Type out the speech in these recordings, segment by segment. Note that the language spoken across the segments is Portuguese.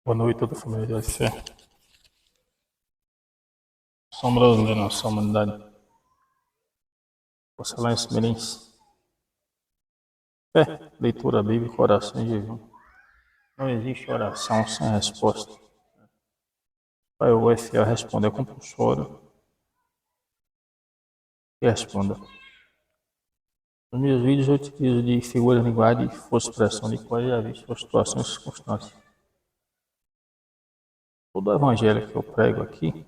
Boa noite, toda a família de fé. São brasileiro, nossa humanidade. Excelência, Mirins. Fé, leitura bíblica, oração e jejum. Não existe oração sem resposta. Pai, o fiel responde, é compulsório. E responda. Nos meus vídeos eu utilizo de figura de linguagem e força de expressão de qual já vi suas situações e circunstâncias. Todo o evangelho que eu prego aqui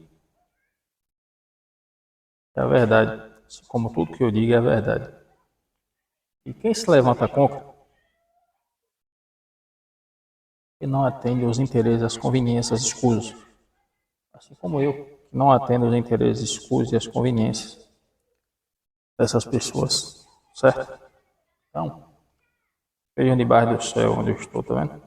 é a verdade, assim como tudo que eu digo é a verdade. E quem se levanta contra, que não atende aos interesses, às conveniências, escusos. Assim como eu, que não atendo aos interesses, escusos e às conveniências dessas pessoas, certo? Então, vejam debaixo do céu onde eu estou, tá vendo?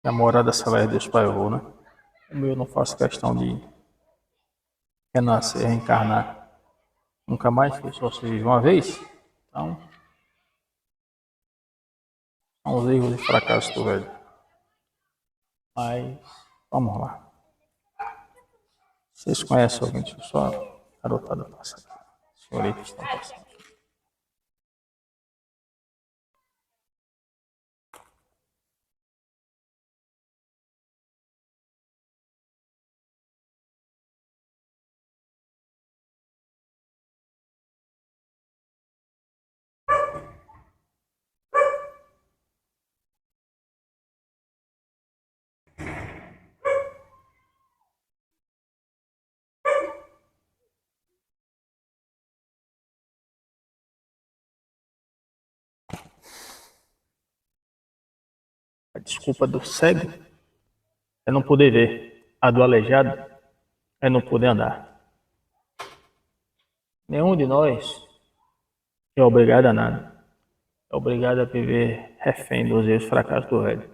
É a morada celeste de Deus Pai, eu vou, né? Como eu não faço questão de renascer, reencarnar, nunca mais, que só se vive uma vez, então, são os erros e fracassos do velho. Mas, vamos lá. Vocês conhecem alguém? Deixa eu só garotada passar aqui. Senhoritas estão passando. A desculpa do cego é não poder ver. A do aleijado é não poder andar. Nenhum de nós é obrigado a nada. É obrigado a viver refém dos erros e fracassos do velho.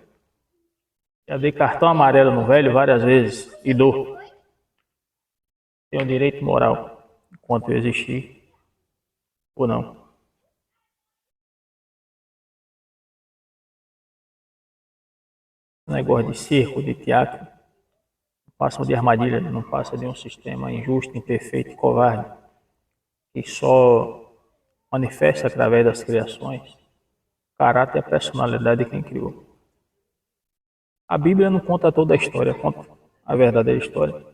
Já dei cartão amarelo no velho várias vezes e dou. Tenho direito moral enquanto eu existir ou não. Negócio de circo, de teatro, não passam de armadilha, não passa de um sistema injusto, imperfeito e covarde, que só manifesta através das criações o caráter e a personalidade de quem criou. A Bíblia não conta toda a história, conta a verdadeira história.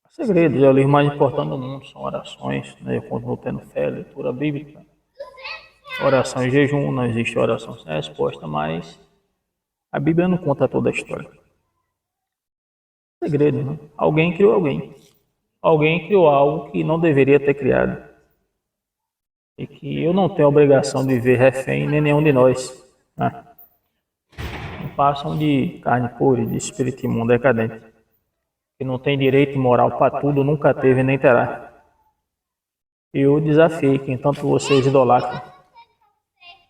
Há segredos, é o livro mais importante do mundo, são orações, né? Eu continuo tendo fé, leitura bíblica, oração e jejum, não existe oração sem resposta, mas a Bíblia não conta toda a história. Segredo, né? Alguém criou alguém. Alguém criou algo que não deveria ter criado. E que eu não tenho a obrigação de viver refém, nem nenhum de nós. Né? Não passam de carne pura e de espírito imundo decadente. Que não tem direito moral para tudo, nunca teve nem terá. Eu desafiei quem tanto vocês idolatram.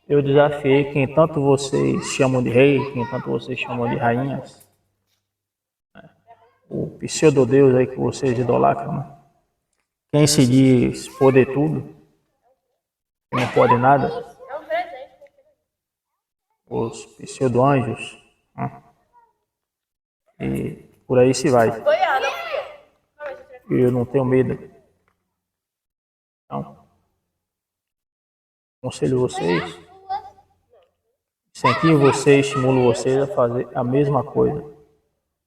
Eu desafiei quem tanto vocês chamam de rei, quem tanto vocês chamam de rainhas. O pseudo-deus aí que vocês idolatram, né? Quem se diz poder tudo, que não pode nada. Os pseudo-anjos, né? E por aí se vai. Eu não tenho medo. Então, aconselho vocês, incentivo vocês, estimulo vocês a fazer a mesma coisa.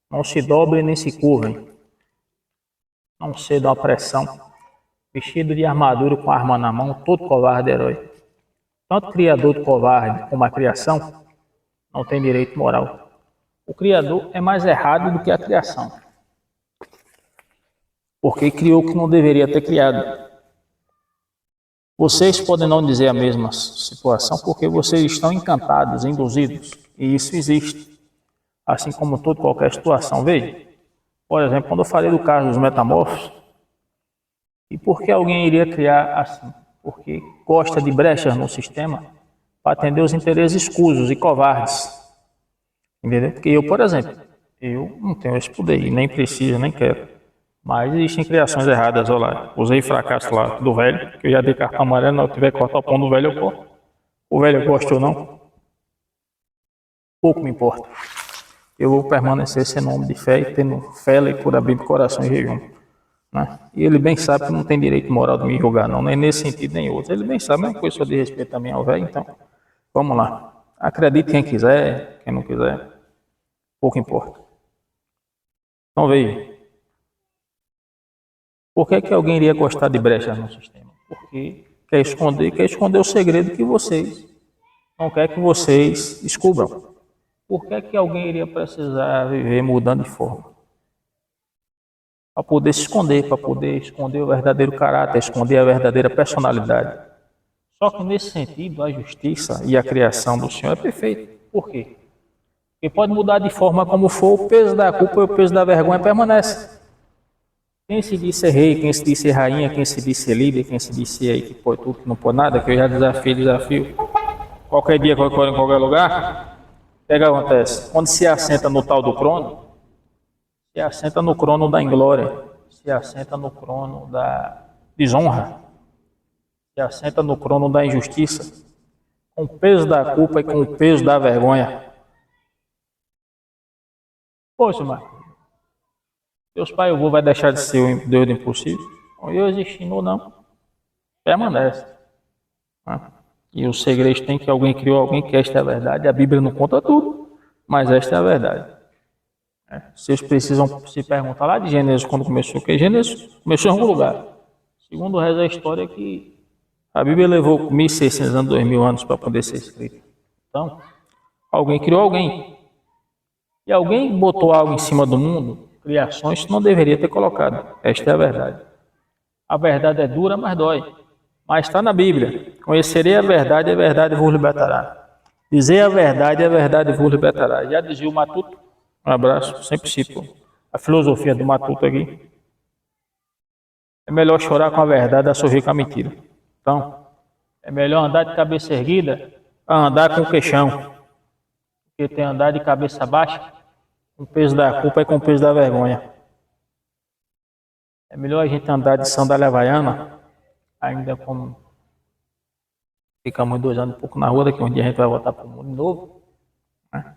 Não se dobrem nem se curvem. Não cedam à pressão. Vestido de armadura com arma na mão, todo covarde herói. Tanto criador do covarde como a criação não tem direito moral. O criador é mais errado do que a criação. Porque criou o que não deveria ter criado. Vocês podem não dizer a mesma situação porque vocês estão encantados, induzidos. E isso existe. Assim como toda qualquer situação. Veja, por exemplo, quando eu falei do caso dos metamorfos, e por que alguém iria criar assim? Porque gosta de brechas no sistema para atender os interesses escusos e covardes. Entendeu? Porque eu, por exemplo, eu não tenho esse poder, e nem preciso, nem quero. Mas existem criações erradas, olha lá. Usei fracasso lá do velho, que eu já dei cartão amarelo, não tiver que cortar o pão do velho, eu corto. O velho gosta ou não, pouco me importa. Eu vou permanecer sendo homem de fé e tendo fé, leitura bíblica, coração e jejum. Né? E ele bem sabe que não tem direito moral de me julgar, não, nem nesse sentido nem outro. Ele bem sabe, mas coisa só de respeito também ao velho, então vamos lá. Acredite quem quiser, quem não quiser, pouco importa. Então veja, por que alguém iria gostar de brechas no sistema? Porque quer esconder o segredo que vocês não quer que vocês descubram. Por que alguém iria precisar viver mudando de forma? Para poder se esconder, para poder esconder o verdadeiro caráter, esconder a verdadeira personalidade. Só que nesse sentido, a justiça e a criação do Senhor é perfeita. Por quê? Porque pode mudar de forma como for, o peso da culpa e o peso da vergonha permanece. Quem se diz ser rei, quem se diz ser rainha, quem se diz ser líder, quem se diz ser aí que pode tudo, que não pode nada, que eu já desafio. Qualquer dia, em qualquer lugar, o que acontece? Quando se assenta no tal do trono, se assenta no trono da inglória, se assenta no trono da desonra, se assenta no trono da injustiça, com o peso da culpa e com o peso da vergonha. Poxa, Marcos, Deus Pai, eu vai deixar de ser o Deus do impossível? Eu existindo ou não, permanece. E o segredo tem que alguém criou alguém, que esta é a verdade. A Bíblia não conta tudo, mas esta é a verdade. Vocês precisam se perguntar lá de Gênesis, quando começou, porque Gênesis começou em algum lugar. Segundo reza a história que a Bíblia levou 1.600 anos, 2.000 anos para poder ser escrita. Então, alguém criou alguém. E alguém botou algo em cima do mundo, criações que não deveria ter colocado. Esta é a verdade. A verdade é dura, mas dói. Mas está na Bíblia. Conhecerei a verdade vos libertará. Dizer a verdade vos libertará. Já dizia o Matuto. Um abraço, sempre cito a filosofia do Matuto aqui. É melhor chorar com a verdade a sorrir com a mentira. Então, é melhor andar de cabeça erguida a andar com o queixão. Porque tem andar de cabeça baixa com o peso da culpa e com o peso da vergonha. É melhor a gente andar de sandália havaiana, ainda como ficamos 2 anos um pouco na rua, daqui um dia a gente vai voltar para o mundo novo. Né?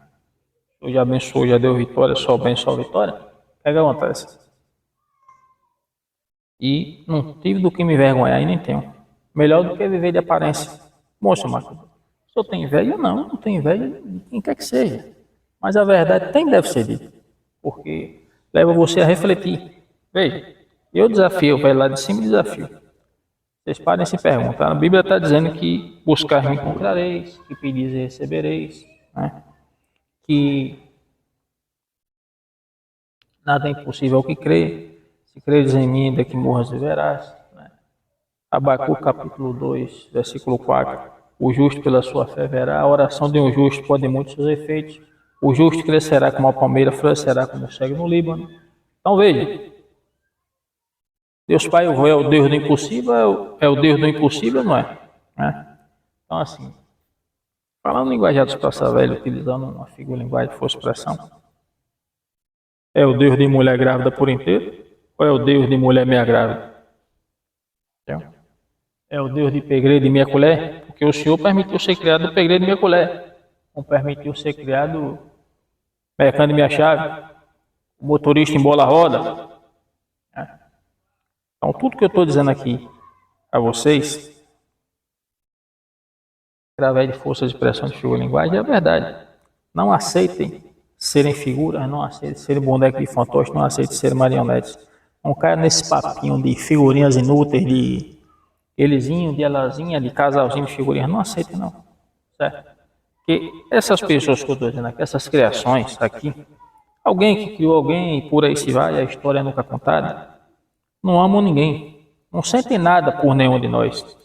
Hoje abençoou, já deu vitória, só bem, só vitória. O que acontece? E não tive do que me vergonhar e nem tenho. Melhor do que viver de aparência. Moça, Marcos, se eu tenho inveja, não tenho inveja de quem quer que seja. Mas a verdade deve ser dita. Porque leva você a refletir. Veja, eu desafio, vai lá de cima e desafio. Vocês parem se perguntar. A Bíblia está dizendo que buscar-me encontrareis, que pedis e recebereis, né? Que nada é impossível ao que crê. Se creres em mim, ainda que morras viverás. Né? Abacu capítulo 2, versículo 4. O justo pela sua fé verá. A oração de um justo pode muitos seus efeitos. O justo crescerá como a palmeira, florescerá como o cego no Líbano. Então veja. Deus Pai, é o Deus do impossível, é o Deus do impossível, não é? Então assim, falando linguajar dos passa velho, utilizando uma figura de linguagem de força expressão, é o Deus de mulher grávida por inteiro, ou é o Deus de mulher meia grávida? É o Deus de pegreiro de meia colher, porque o Senhor permitiu ser criado do pegreiro de meia colher, não permitiu ser criado mecânico de meia chave, o motorista em bola roda. Então, tudo que eu estou dizendo aqui a vocês, através de força de expressão de figura e linguagem, é verdade. Não aceitem serem figuras, não aceitem serem bonecos de fantoche, não aceitem serem marionetes. Não caia nesse papinho de figurinhas inúteis, de elezinho, de elazinha, de casalzinho de figurinhas. Não aceitem, não. Certo? Porque essas pessoas que eu estou dizendo aqui, essas criações aqui, alguém que criou alguém e por aí se vai, a história é nunca contada, não amam ninguém, não sentem nada por nenhum de nós.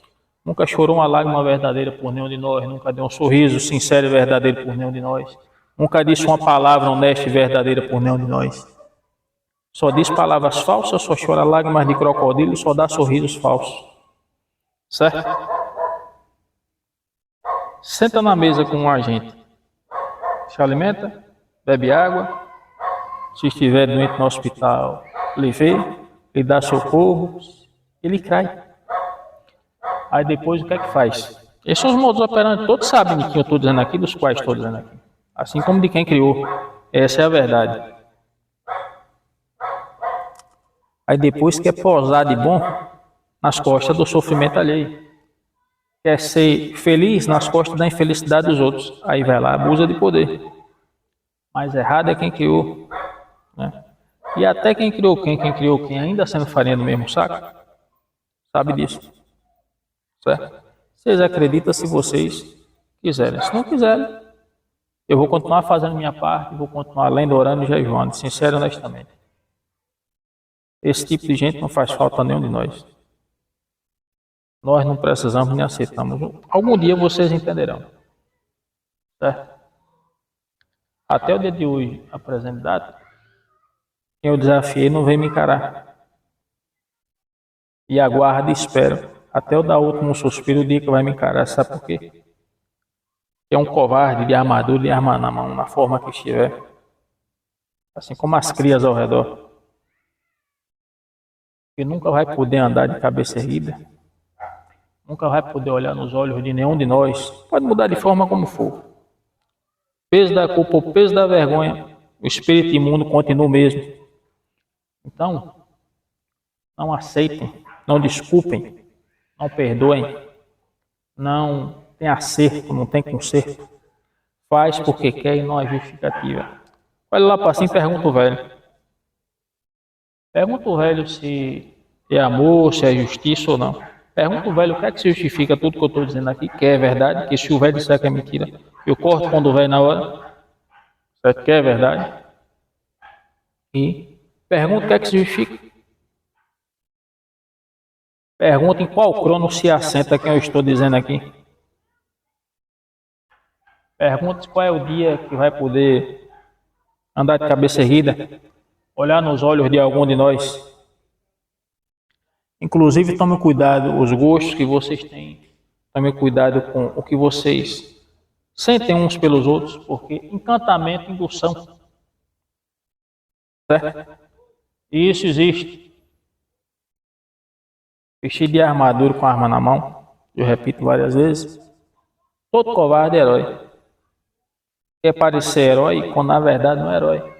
Nunca chorou uma lágrima verdadeira por nenhum de nós, nunca deu um sorriso sincero e verdadeiro por nenhum de nós. Nunca disse uma palavra honesta e verdadeira por nenhum de nós. Só diz palavras falsas, só chora lágrimas de crocodilo, só dá sorrisos falsos. Certo? Senta na mesa com um agente. Se alimenta, bebe água. Se estiver doente no hospital, lhe vê. Ele dá socorro, ele cai. Aí depois o que é que faz? Esses são os modos operantes, todos sabem de quem eu estou dizendo aqui, dos quais estou dizendo aqui. Assim como de quem criou. Essa é a verdade. Aí depois quer posar de bom nas costas do sofrimento alheio. Quer ser feliz nas costas da infelicidade dos outros. Aí vai lá, abusa de poder. Mas errado é quem criou. Né? E até quem criou quem ainda sendo farinha do mesmo saco, sabe disso. Certo? Vocês acreditam se vocês quiserem. Se não quiserem, eu vou continuar fazendo minha parte, vou continuar lendo, orando e jejuando, sincero e honestamente. Esse tipo de gente não faz falta a nenhum de nós. Nós não precisamos nem aceitamos. Algum dia vocês entenderão. Certo? Até o dia de hoje, a presente data, quem eu desafiei não veio me encarar. E aguardo e espero. Até eu dar último suspiro o dia que vai me encarar. Sabe por quê? É um covarde de armadura e arma na mão, na forma que estiver. Assim como as crias ao redor. Que nunca vai poder andar de cabeça erguida. Nunca vai poder olhar nos olhos de nenhum de nós. Pode mudar de forma como for. Peso da culpa, o peso da vergonha, o espírito imundo continua o mesmo. Então, não aceitem, não desculpem, não perdoem, não tem acerto, não tem conserto. Faz porque quer e não é justificativa. Olha lá para cima e pergunta o velho. Pergunta o velho se é amor, se é justiça ou não. Pergunta o velho o que é que se justifica tudo que eu estou dizendo aqui, que é verdade, que se o velho disser que é mentira, eu corto quando o velho na hora, certo? Que é verdade. E pergunta o que é que se justifica. Pergunta em qual crono se assenta quem eu estou dizendo aqui. Pergunta qual é o dia que vai poder andar de cabeça erguida, olhar nos olhos de algum de nós. Inclusive, tome cuidado os gostos que vocês têm. Tome cuidado com o que vocês sentem uns pelos outros, porque encantamento, indução. Certo? E isso existe. Vestido de armadura com a arma na mão, eu repito várias vezes. Todo covarde é herói. Quer parecer herói quando na verdade não é herói.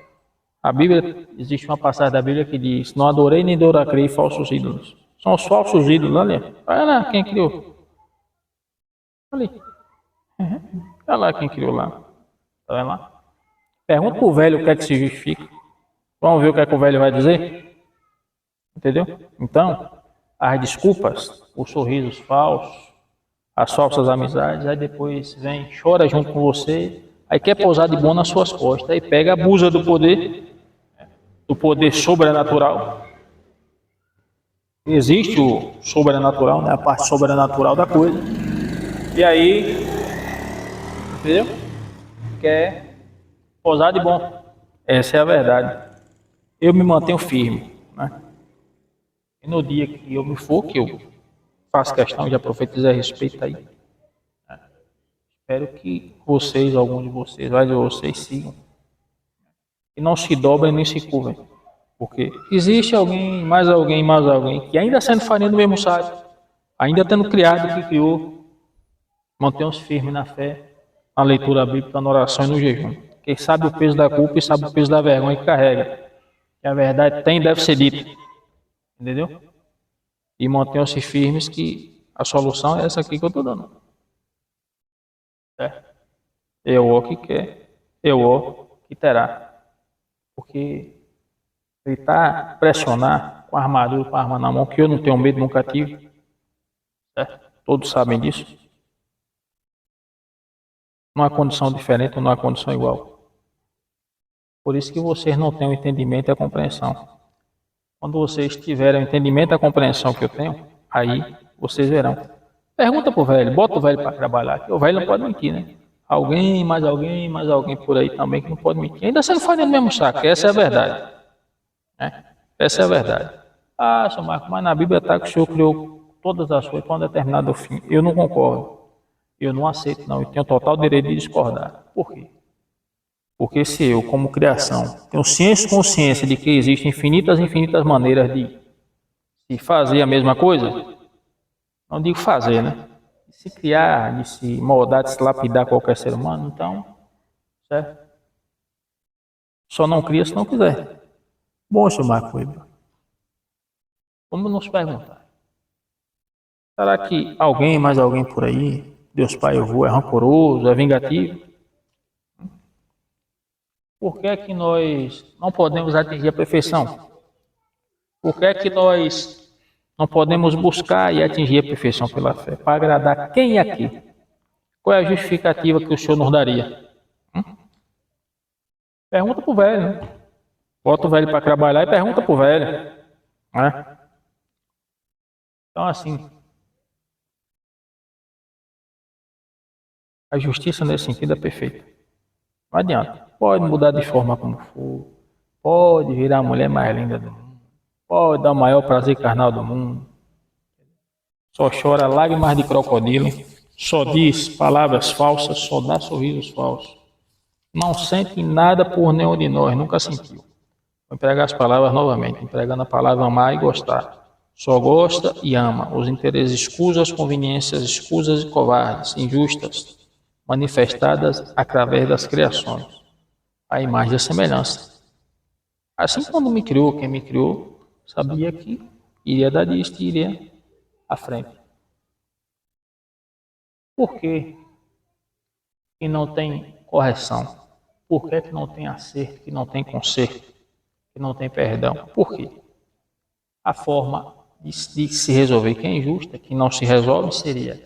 A Bíblia, existe uma passagem da Bíblia que diz: não adorei nem idolatrei falsos ídolos. São os falsos ídolos, olha. Olha lá quem criou. Ali. Olha lá quem criou lá. Tá vendo lá? Pergunta pro velho o que é que se justifica. Vamos ver o que é que o velho vai dizer? Entendeu? Então, as desculpas, os sorrisos falsos, as falsas amizades, aí depois vem, chora junto com você, aí quer pousar de bom nas suas costas, aí pega, abusa do poder sobrenatural. Existe o sobrenatural, né? A parte sobrenatural da coisa. E aí, entendeu? Quer pousar de bom. Essa é a verdade. Eu me mantenho firme, né? E no dia que eu me for, que eu faço questão de profetizar a respeito aí, né? Espero que vocês, alguns de vocês, vários de vocês sigam. E não se dobrem nem se curvem. Porque existe alguém, mais alguém, que ainda sendo farinha do mesmo saco, ainda tendo criado o que criou, mantenham-se firmes na fé, na leitura bíblica, na oração e no jejum. Quem sabe o peso da culpa e sabe o peso da vergonha que carrega. Que a verdade tem e deve ser dita. Entendeu? E mantenham-se firmes que a solução é essa aqui que eu estou dando. Certo? É o que quer, é o que terá. Porque gritar, pressionar com a armadura, com a arma na mão, que eu não tenho medo, nunca tive. Certo? Todos sabem disso. Não há condição diferente, não há condição igual. Por isso que vocês não têm o entendimento e a compreensão. Quando vocês tiverem o entendimento e a compreensão que eu tenho, aí vocês verão. Pergunta pro velho, bota o velho para trabalhar, que o velho não pode mentir, né? Alguém, mais alguém por aí também que não pode mentir. Ainda você não faz no mesmo saco, essa é a verdade. Né? Essa é a verdade. Ah, seu Marco, mas na Bíblia está que o Senhor criou todas as coisas para um determinado fim. Eu não concordo. Eu não aceito, não. Eu tenho total direito de discordar. Por quê? Porque se eu, como criação, tenho ciência e consciência de que existem infinitas maneiras de fazer a mesma coisa, não digo fazer, né? de se criar, de se moldar, de se lapidar qualquer ser humano, então, certo? Só não cria se não quiser. Bom, senhor Macuíba, vamos nos perguntar. Será que alguém, mais alguém por aí, Deus Pai Avô, é rancoroso, é vingativo? Por que é que nós não podemos atingir a perfeição? Por que é que nós não podemos buscar e atingir a perfeição pela fé? Para agradar quem aqui? Qual é a justificativa que o Senhor nos daria? Pergunta pro velho, né? Bota o velho para trabalhar e pergunta pro velho, né? Então, assim, a justiça nesse sentido é perfeita. Não adianta. Pode mudar de forma como for, pode virar a mulher mais linda do mundo, pode dar o maior prazer carnal do mundo, só chora lágrimas de crocodilo, só diz palavras falsas, só dá sorrisos falsos. Não sente nada por nenhum de nós, nunca sentiu. Vou empregar as palavras novamente, empregando a palavra amar e gostar. Só gosta e ama. Os interesses escusas, as conveniências escusas e covardes, injustas, manifestadas através das criações, a imagem e a semelhança. Assim, quando me criou, quem me criou, sabia que iria dar disto e iria à frente. Por que que não tem correção? Por que que não tem acerto, que não tem conserto, que não tem perdão? Por quê? A forma de se resolver que é injusta, que não se resolve, seria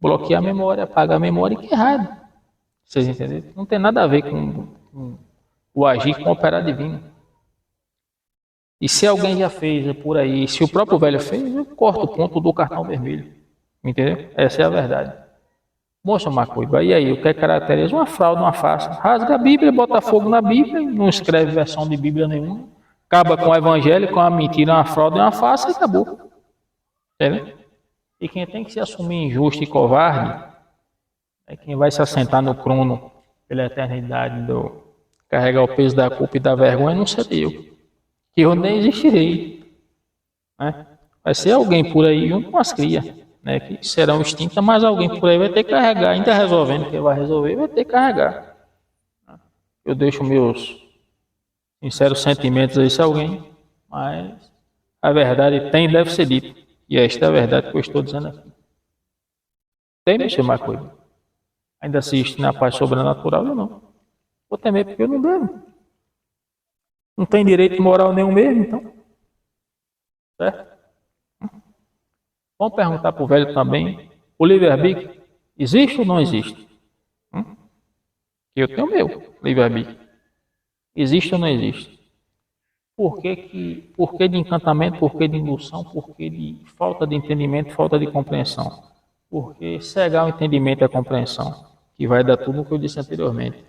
bloquear a memória, apagar a memória, que é errado. Vocês entenderam? Não tem nada a ver com o agir com o operar divino. E se alguém já fez por aí, se o próprio velho fez, eu corto o ponto do cartão vermelho. Entendeu? Essa é a verdade. Moça Macuíba, e aí, o que é caracteriza? Uma fraude, uma farsa. Rasga a Bíblia, bota fogo na Bíblia, não escreve versão de Bíblia nenhuma, acaba com o evangelho, com a mentira, uma fraude, uma farsa e acabou. Entendeu? E quem tem que se assumir injusto e covarde é quem vai se assentar no trono pela eternidade, carregar o peso da culpa e da vergonha, não serei eu. Que eu nem existirei. Né? Vai ser alguém por aí junto com as crias, né, que serão extintas, mas alguém por aí vai ter que carregar, ainda resolvendo quem vai resolver, vai ter que carregar. Eu deixo meus sinceros sentimentos a esse alguém, mas a verdade tem e deve ser dita. E esta é a verdade que eu estou dizendo aqui. Tem, meu Macuíba? Ainda assiste na paz sobrenatural ou não? Vou temer porque eu não devo. Não tem direito moral nenhum mesmo, então. Certo? Vamos perguntar para o velho também. O livre-arbítrio existe ou não existe? Eu tenho o meu livre-arbítrio. Existe ou não existe? Por que de encantamento, por que de indução, por que de falta de entendimento, falta de compreensão? Porque cegar o entendimento e a compreensão, que vai dar tudo o que eu disse anteriormente.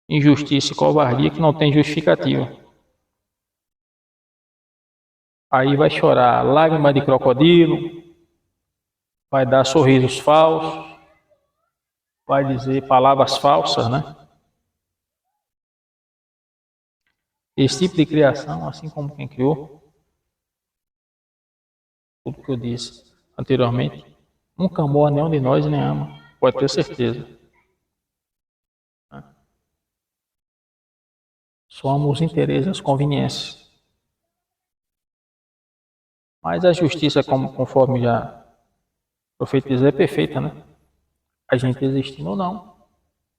Injustiça e covardia que não tem justificativa. Aí vai chorar lágrima de crocodilo, vai dar sorrisos falsos, vai dizer palavras falsas, né? Esse tipo de criação, assim como quem criou, tudo que eu disse anteriormente, nunca amou a nenhum de nós e nem ama, pode ter certeza. Só ama os interesses, as conveniências. Mas a justiça, conforme já profetizei, é perfeita, né? A gente existindo ou não,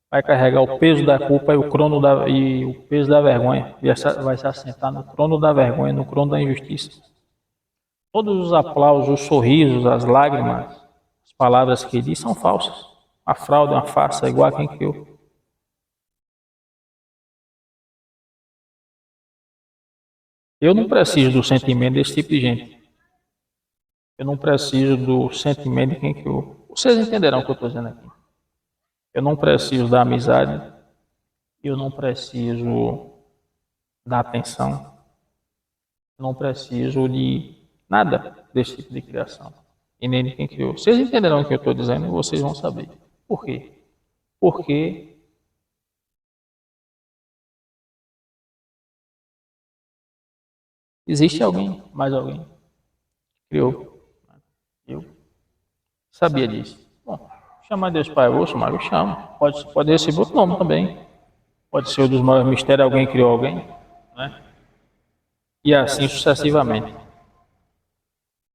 vai carregar o peso da culpa e o peso da vergonha. E vai se assentar no trono da vergonha, no trono da injustiça. Todos os aplausos, os sorrisos, as lágrimas, as palavras que ele diz são falsas. A fraude é uma farsa, igual a quem criou. Eu não preciso do sentimento desse tipo de gente. Eu não preciso do sentimento de quem criou. Vocês entenderão o que eu estou dizendo aqui. Eu não preciso da amizade. Eu não preciso da atenção. Eu não preciso de nada desse tipo de criação. E nem de quem criou. Vocês entenderão o que eu estou dizendo e vocês vão saber. Por quê? Porque existe alguém, mais alguém, que criou. Eu. Sabia disso. Bom, chamar Deus Pai, eu vou chamar, eu chamo. Pode receber outro nome também. Pode ser o dos maiores mistérios, alguém criou alguém, né? E assim sucessivamente.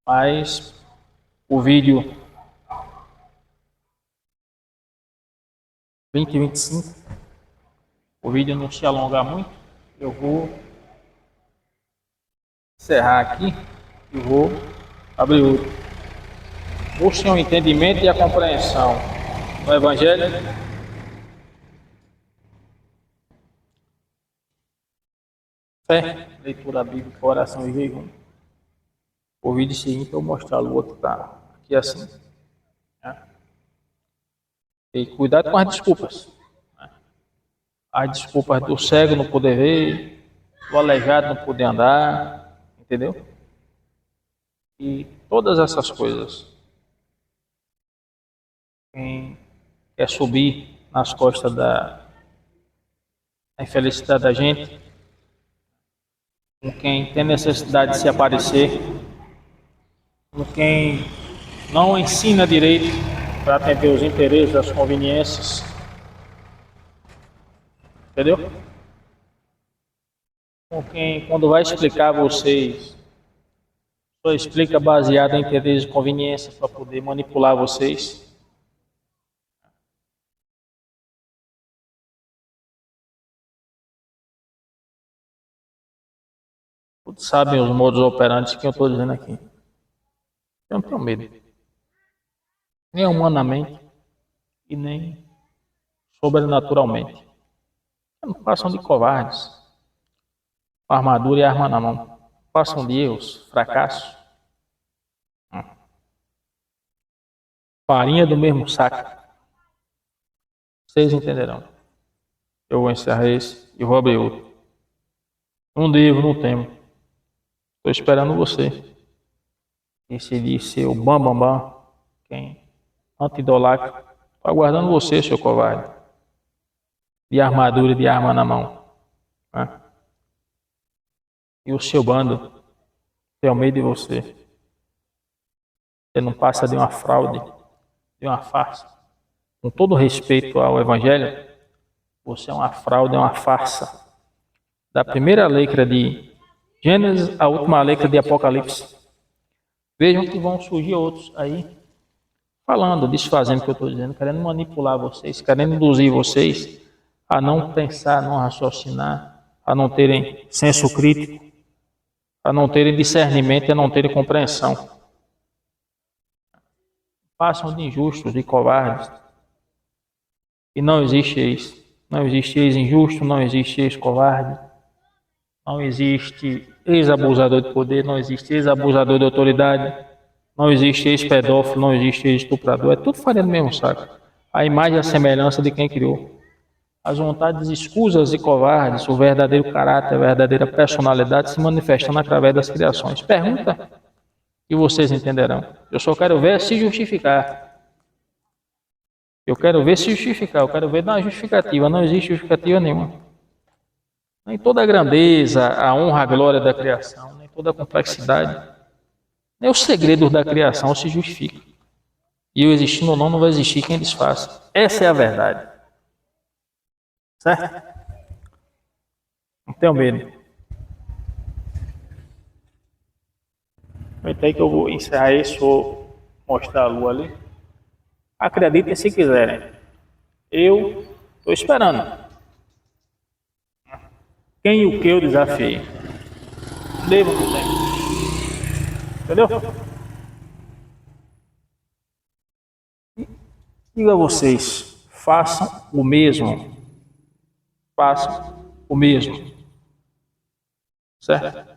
Mas o vídeo 2025, o vídeo não se alongar muito, eu vou encerrar aqui e vou abrir outro. Busquem o entendimento e a compreensão no Evangelho. Fé, leitura bíblica, oração e jejum. O vídeo seguinte eu vou mostrar o outro tá aqui assim. Né? E cuidado com as desculpas. Né? As desculpas do cego não poder ver, do aleijado não poder andar, entendeu? E todas essas coisas. Quem quer subir nas costas da infelicidade da gente, com quem tem necessidade de se aparecer, com quem não ensina direito para atender os interesses, as conveniências, entendeu? Com quem, quando vai explicar a vocês, só explica baseado em interesses e conveniências para poder manipular vocês. Todos sabem os modos operantes que eu estou dizendo aqui. Eu não tenho medo. Nem humanamente e nem sobrenaturalmente. Não passam de covardes, com a armadura e a arma na mão. Passam de erros, fracassos. Farinha do mesmo saco. Vocês entenderão. Eu vou encerrar esse e vou abrir outro. Não devo, não temo. Estou esperando você. Esse de ser o bambambam, quem anti-idolatra. Estou aguardando você, seu covarde. De armadura e de arma na mão. Né? E o seu bando tem medo de você. Você não passa de uma fraude, de uma farsa. Com todo respeito ao Evangelho, você é uma fraude, é uma farsa. Da primeira letra de Gênesis à última letra de Apocalipse. Vejam que vão surgir outros aí, falando, desfazendo o que eu estou dizendo, querendo manipular vocês, querendo induzir vocês a não pensar, a não raciocinar, a não terem senso crítico, a não terem discernimento e a não terem compreensão. Passam de injustos, de covardes. E não existe ex. Não existe ex-injusto, não existe ex-covarde. Não existe ex-abusador de poder, não existe ex-abusador de autoridade, não existe ex-pedófilo, não existe ex-estuprador. É tudo farinha do mesmo saco. A imagem e a semelhança de quem criou. As vontades escusas e covardes, o verdadeiro caráter, a verdadeira personalidade se manifestando através das criações. Pergunta e vocês entenderão. Eu só quero ver se justificar. Eu quero ver se justificar, eu quero ver na justificativa. Não existe justificativa nenhuma. Nem toda a grandeza, a honra, a glória da criação, nem toda a complexidade, nem os segredos da criação se justificam. E eu existindo ou não, não vai existir quem desfaça. Essa é a verdade. Certo? Não tenho medo. Aproveita aí que eu vou encerrar isso, vou mostrar a lua ali. Acreditem se quiserem. Eu estou esperando. Quem e o que eu desafiei. Devo no tempo. Entendeu? Diga a vocês, façam o mesmo. Façam o mesmo. Certo?